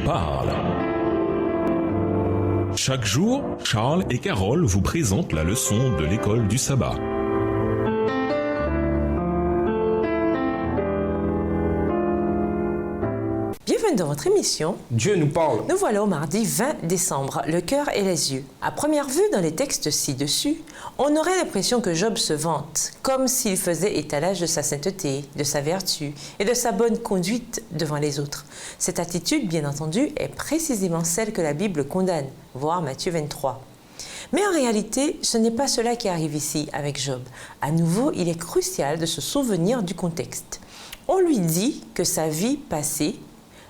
parle. Chaque jour, Charles et Carole vous présentent la leçon de l'école du sabbat. Bienvenue dans votre émission Dieu nous parle. Nous voilà au mardi 20 décembre, le cœur et les yeux. À première vue, dans les textes ci-dessus, on aurait l'impression que Job se vante, comme s'il faisait étalage de sa sainteté, de sa vertu et de sa bonne conduite devant les autres. Cette attitude, bien entendu, est précisément celle que la Bible condamne, voir Matthieu 23. Mais en réalité, ce n'est pas cela qui arrive ici avec Job. À nouveau, il est crucial de se souvenir du contexte. On lui dit que sa vie passée,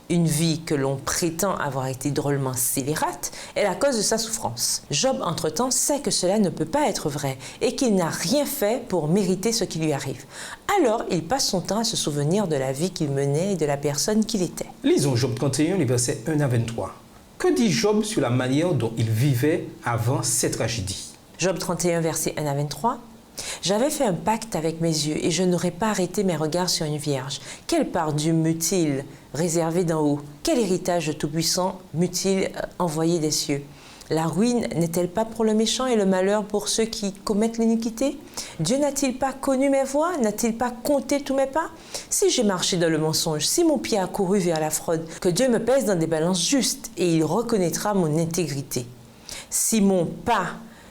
une vie que l'on prétend avoir été drôlement scélérate, est la cause de sa souffrance. Job, entre-temps, sait que cela ne peut pas être vrai et qu'il n'a rien fait pour mériter ce qui lui arrive. Alors, il passe son temps à se souvenir de la vie qu'il menait et de la personne qu'il était. Lisons Job 31, les versets 1 à 23. Que dit Job sur la manière dont il vivait avant cette tragédie? Job 31, versets 1 à 23. J'avais fait un pacte avec mes yeux et je n'aurais pas arrêté mes regards sur une vierge. Quelle part Dieu m'eût-il réservé d'en haut? Quel héritage de Tout-Puissant m'eût-il envoyé des cieux? La ruine n'est-elle pas pour le méchant et le malheur pour ceux qui commettent l'iniquité? Dieu n'a-t-il pas connu mes voies? N'a-t-il pas compté tous mes pas? Si j'ai marché dans le mensonge, si mon pied a couru vers la fraude, que Dieu me pèse dans des balances justes et il reconnaîtra mon intégrité. Si mon pas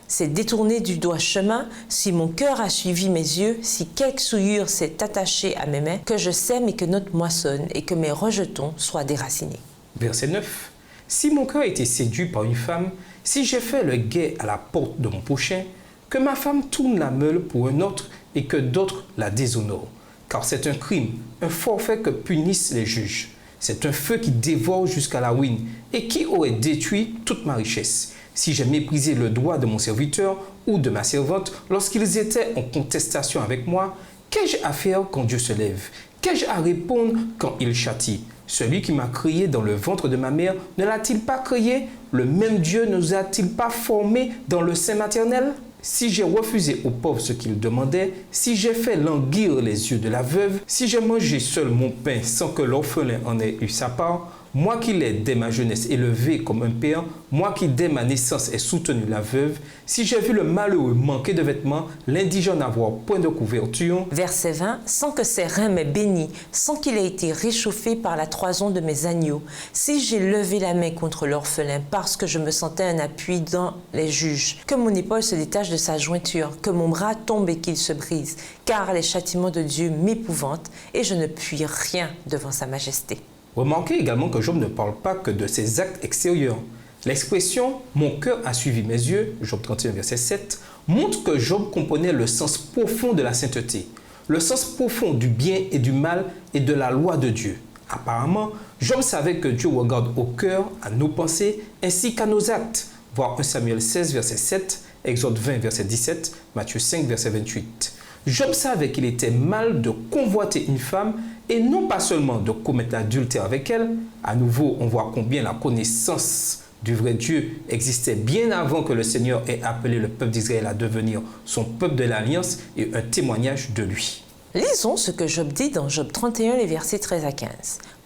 s'est détourné du droit chemin, si mon cœur a suivi mes yeux, si quelque souillure s'est attachée à mes mains, que je sème et que notre moissonne et que mes rejetons soient déracinés. Verset 9. Si mon cœur a été séduit par une femme, si j'ai fait le guet à la porte de mon prochain, que ma femme tourne la meule pour un autre et que d'autres la déshonorent. Car c'est un crime, un forfait que punissent les juges. C'est un feu qui dévore jusqu'à la ruine et qui aurait détruit toute ma richesse. Si j'ai méprisé le droit de mon serviteur ou de ma servante lorsqu'ils étaient en contestation avec moi, qu'ai-je à faire quand Dieu se lève? Qu'ai-je à répondre quand il châtie? Celui qui m'a créé dans le ventre de ma mère ne l'a-t-il pas créé? Le même Dieu ne nous a-t-il pas formés dans le sein maternel? Si j'ai refusé aux pauvres ce qu'ils demandaient, si j'ai fait languir les yeux de la veuve, si j'ai mangé seul mon pain sans que l'orphelin en ait eu sa part, moi qui l'ai dès ma jeunesse élevé comme un père, moi qui dès ma naissance ai soutenu la veuve, si j'ai vu le malheureux manquer de vêtements, l'indigent n'avoir point de couverture. Verset 20. Sans que ses reins m'aient béni, sans qu'il ait été réchauffé par la toison de mes agneaux, si j'ai levé la main contre l'orphelin parce que je me sentais un appui dans les juges, que mon épaule se détache de sa jointure, que mon bras tombe et qu'il se brise, car les châtiments de Dieu m'épouvantent et je ne puis rien devant sa majesté. Remarquez également que Job ne parle pas que de ses actes extérieurs. L'expression « mon cœur a suivi mes yeux » Job 31, verset 7, montre que Job comprenait le sens profond de la sainteté, le sens profond du bien et du mal et de la loi de Dieu. Apparemment, Job savait que Dieu regarde au cœur, à nos pensées, ainsi qu'à nos actes. Voir 1 Samuel 16, verset 7, Exode 20, verset 17, Matthieu 5, verset 28. Job savait qu'il était mal de convoiter une femme et non pas seulement de commettre l'adultère avec elle. À nouveau, on voit combien la connaissance du vrai Dieu existait bien avant que le Seigneur ait appelé le peuple d'Israël à devenir son peuple de l'Alliance et un témoignage de lui. Lisons ce que Job dit dans Job 31, les versets 13 à 15.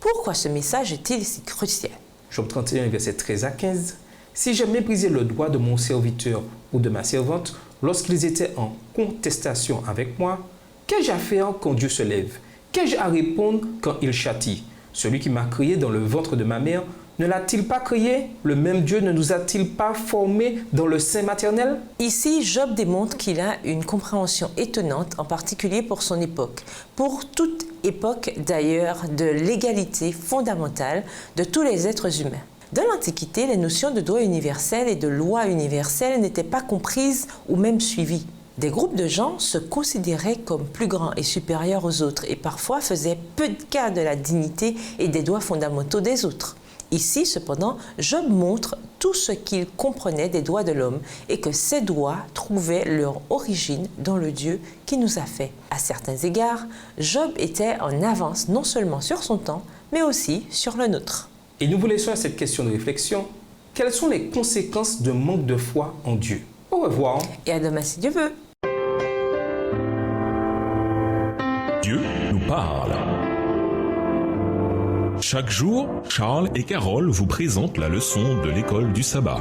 Pourquoi ce message est-il si crucial? Job 31, versets 13 à 15. Si j'ai méprisé le droit de mon serviteur ou de ma servante lorsqu'ils étaient en contestation avec moi, qu'ai-je à faire quand Dieu se lève? Qu'ai-je à répondre quand il châtie? Celui qui m'a créé dans le ventre de ma mère, ne l'a-t-il pas créé? Le même Dieu ne nous a-t-il pas formés dans le sein maternel? Ici, Job démontre qu'il a une compréhension étonnante, en particulier pour son époque. Pour toute époque, d'ailleurs, de l'égalité fondamentale de tous les êtres humains. Dans l'Antiquité, les notions de droit universel et de loi universelle n'étaient pas comprises ou même suivies. Des groupes de gens se considéraient comme plus grands et supérieurs aux autres et parfois faisaient peu de cas de la dignité et des droits fondamentaux des autres. Ici, cependant, Job montre tout ce qu'il comprenait des droits de l'homme et que ces droits trouvaient leur origine dans le Dieu qui nous a fait. À certains égards, Job était en avance non seulement sur son temps, mais aussi sur le nôtre. Et nous vous laissons à cette question de réflexion. Quelles sont les conséquences d'un manque de foi en Dieu? Au revoir. Et à demain si Dieu veut. Dieu nous parle. Chaque jour, Charles et Carole vous présentent la leçon de l'école du sabbat.